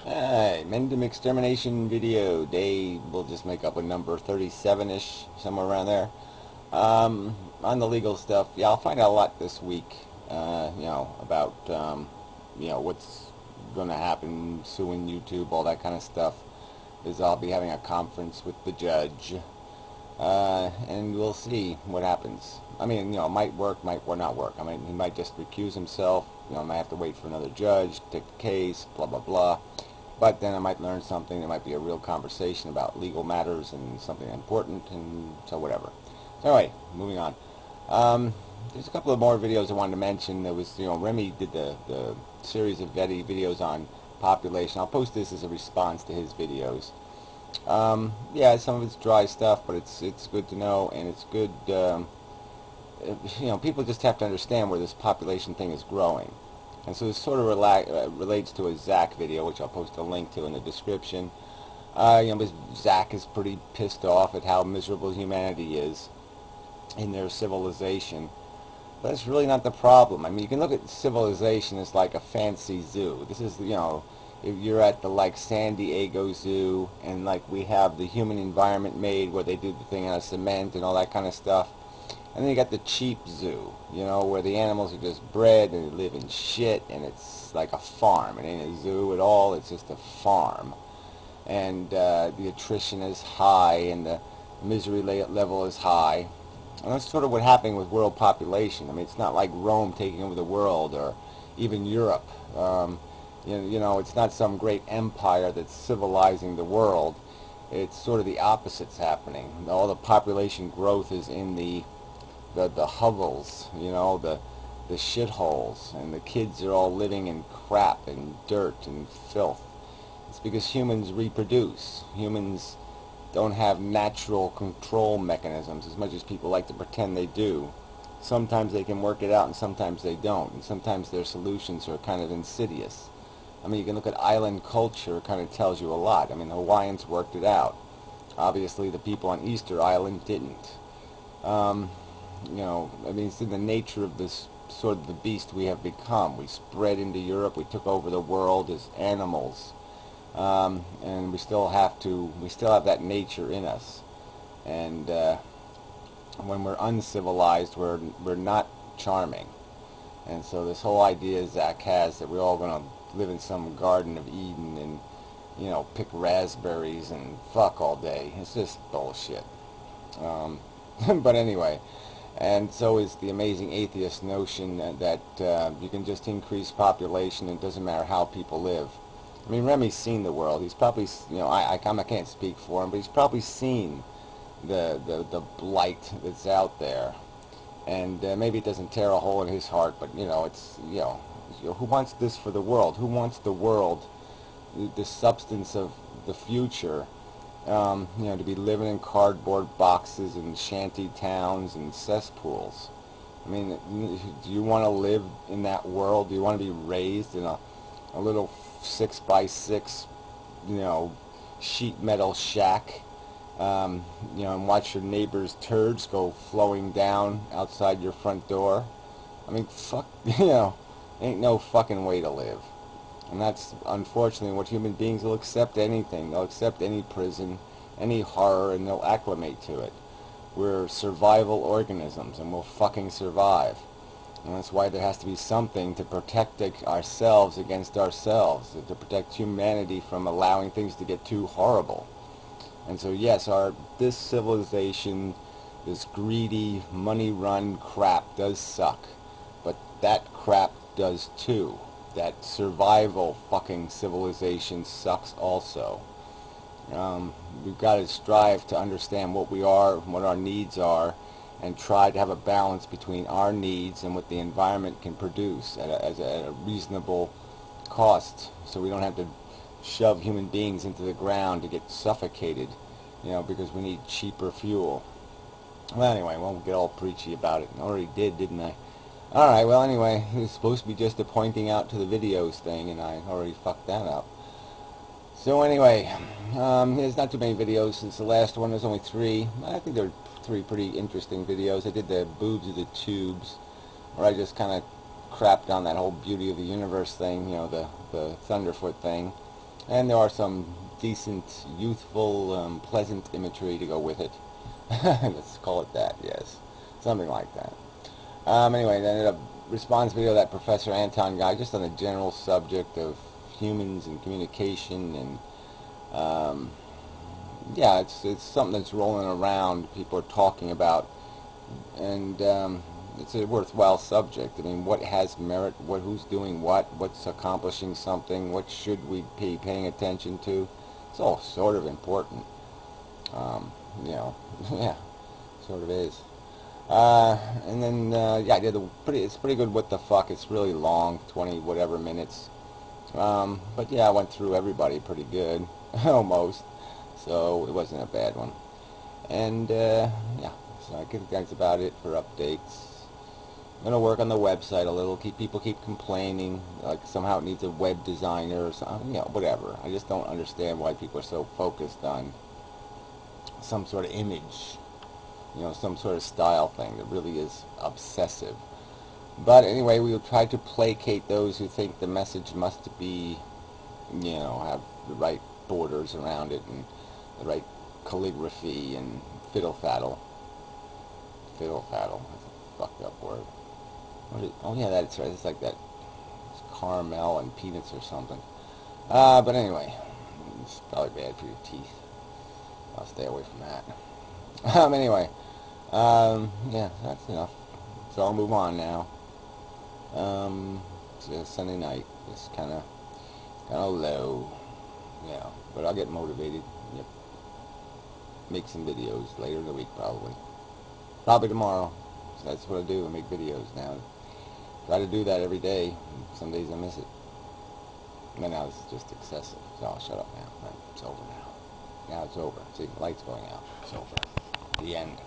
Hey, InMendham extermination video day. We'll just make up a number, 37-ish, somewhere around there. On the legal stuff, yeah, I'll find out a lot this week. About what's going to happen, suing YouTube, all that kind of stuff. Is I'll be having a conference with the judge, and we'll see what happens. I mean, it might work, might or not work. I mean, he might just recuse himself. I might have to wait for another judge to take the case. Blah blah blah. But then I might learn something. There might be a real conversation about legal matters and something important, and so whatever. So anyway, moving on. There's a couple of more videos I wanted to mention. There was, Remy did the series of videos on population. I'll post this as a response to his videos. Yeah, some of it's dry stuff, but it's good to know, and it's good. People just have to understand where this population thing is growing. And so this sort of relates to a Zach video, which I'll post a link to in the description. Because Zach is pretty pissed off at how miserable humanity is in their civilization. But that's really not the problem. I mean, you can look at civilization as like a fancy zoo. This is, if you're at the like San Diego Zoo, and like we have the human environment made where they do the thing out of cement and all that kind of stuff. And then you got the cheap zoo, where the animals are just bred and they live in shit, and it's like a farm. It ain't a zoo at all, it's just a farm. And the attrition is high, and the misery level is high. And that's sort of what happened with world population. I mean, it's not like Rome taking over the world, or even Europe. It's not some great empire that's civilizing the world. It's sort of the opposite's happening. All the population growth is in the hovels, the shitholes, and the kids are all living in crap and dirt and filth. It's because humans reproduce. Humans don't have natural control mechanisms as much as people like to pretend they do. Sometimes they can work it out and sometimes they don't, and sometimes their solutions are kind of insidious. I mean, you can look at island culture, it kind of tells you a lot. I mean, the Hawaiians worked it out. Obviously, the people on Easter Island didn't. I mean, it's in the nature of this sort of the beast we have become. We spread into Europe. We took over the world as animals, and we still have that nature in us. And when we're uncivilized, we're not charming. And so this whole idea Zach has that we're all going to live in some Garden of Eden and pick raspberries and fuck all day. It's just bullshit. But anyway. And so is the amazing atheist notion that you can just increase population and it doesn't matter how people live. I mean, Remy's seen the world. He's probably, I can't speak for him, but he's probably seen the blight that's out there. And maybe it doesn't tear a hole in his heart, but, it's, who wants this for the world? Who wants the world, the substance of the future, to be living in cardboard boxes and shanty towns and cesspools? I mean, do you want to live in that world? Do you want to be raised in a little 6x6, sheet metal shack, and watch your neighbor's turds go flowing down outside your front door? I mean, fuck, ain't no fucking way to live. And that's unfortunately what human beings will accept anything. They'll accept any prison, any horror, and they'll acclimate to it. We're survival organisms, and we'll fucking survive. And that's why there has to be something to protect ourselves against ourselves, to protect humanity from allowing things to get too horrible. And so yes, this civilization, this greedy, money-run crap does suck. But that crap does too. That survival fucking civilization sucks also. We've got to strive to understand what we are, what our needs are, and try to have a balance between our needs and what the environment can produce at a reasonable cost, so we don't have to shove human beings into the ground to get suffocated, because we need cheaper fuel. Well, anyway, I won't get all preachy about it. I already did, didn't I? Alright, well, anyway, it was supposed to be just a pointing out to the videos thing, and I already fucked that up. So anyway, there's not too many videos since the last one. There's only 3. I think there are 3 pretty interesting videos. I did the boobs of the tubes, where I just kind of crapped on that whole beauty of the universe thing, the Thunderfoot thing. And there are some decent, youthful, pleasant imagery to go with it. Let's call it that, yes. Something like that. Anyway, then a response video that Professor Anton guy, just on the general subject of humans and communication, and yeah, it's something that's rolling around. People are talking about, and it's a worthwhile subject. I mean, what has merit? Who's doing what? What's accomplishing something? What should we be paying attention to? It's all sort of important. You know, yeah, sort of is. And then yeah, I did it's pretty good. What the fuck? It's really long, 20 whatever minutes. But yeah, I went through everybody pretty good, almost. So it wasn't a bad one. And yeah, so I guess that's about it for updates. I'm gonna work on the website a little. People keep complaining like somehow it needs a web designer or something. You know, whatever. I just don't understand why people are so focused on some sort of image, you know, some sort of style thing that really is obsessive. But anyway, we will try to placate those who think the message must be, you know, have the right borders around it and the right calligraphy and fiddle faddle. Fiddle faddle. That's a fucked up word. Oh yeah, that's right. It's like that. It's caramel and peanuts or something. But anyway, it's probably bad for your teeth. I'll stay away from that. Anyway, yeah, that's enough. So I'll move on now. It's a Sunday night. It's kind of low. Yeah, but I'll get motivated. Yep. Make some videos later in the week, probably. Probably tomorrow. So that's what I do. I make videos now. Try to do that every day. Some days I miss it. But now this is just excessive. So I'll shut up now. It's over now. Now it's over. See, the light's going out. It's over. The end.